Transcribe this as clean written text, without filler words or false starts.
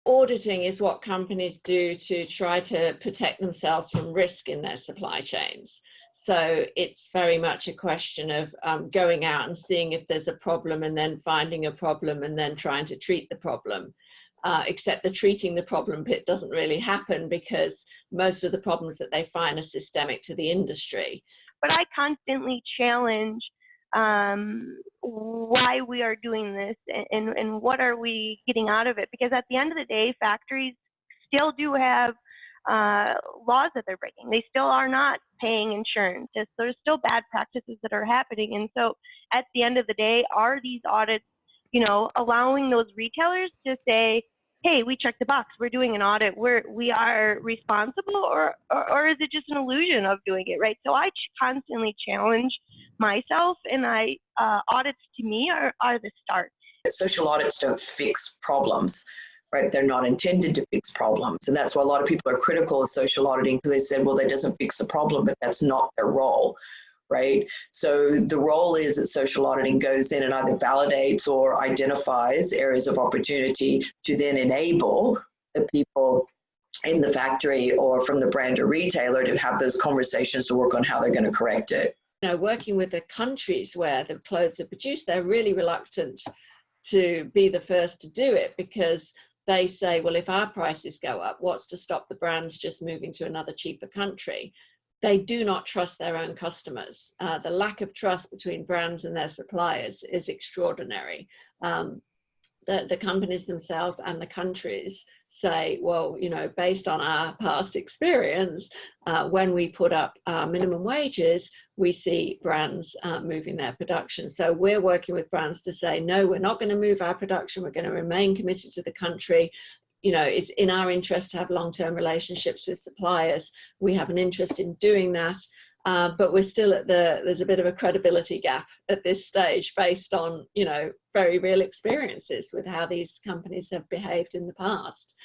auditing is what companies do to try to protect themselves from risk in their supply chains. So it's very much a question of going out and seeing if there's a problem and then finding a problem and then trying to treat the problem. Except the treating the problem bit doesn't really happen because most of the problems that they find are systemic to the industry. But I constantly challenge why we are doing this and what are we getting out of it, because at the end of the day, factories still do have laws that they're breaking. They still are not paying insurance. There's still bad practices that are happening. And so at the end of the day, are these audits, allowing those retailers to say, hey, we checked the box, we're doing an audit, we are responsible, or is it just an illusion of doing it, right? So I constantly challenge myself, and audits to me are the start. Social audits don't fix problems, right? They're not intended to fix problems. And that's why a lot of people are critical of social auditing, because they said, well, that doesn't fix the problem, but that's not their role. Right? So the role is that social auditing goes in and either validates or identifies areas of opportunity to then enable the people in the factory or from the brand or retailer to have those conversations to work on how they're going to correct it. Working with the countries where the clothes are produced, they're really reluctant to be the first to do it because they say, well, if our prices go up, what's to stop the brands just moving to another cheaper country? They do not trust their own customers. The lack of trust between brands and their suppliers is extraordinary. The companies themselves and the countries say, well, based on our past experience, when we put up minimum wages, we see brands moving their production. So we're working with brands to say, no, we're not going to move our production. We're going to remain committed to the country. It's in our interest to have long-term relationships with suppliers. We have an interest in doing that, but we're still there's a bit of a credibility gap at this stage based on, very real experiences with how these companies have behaved in the past.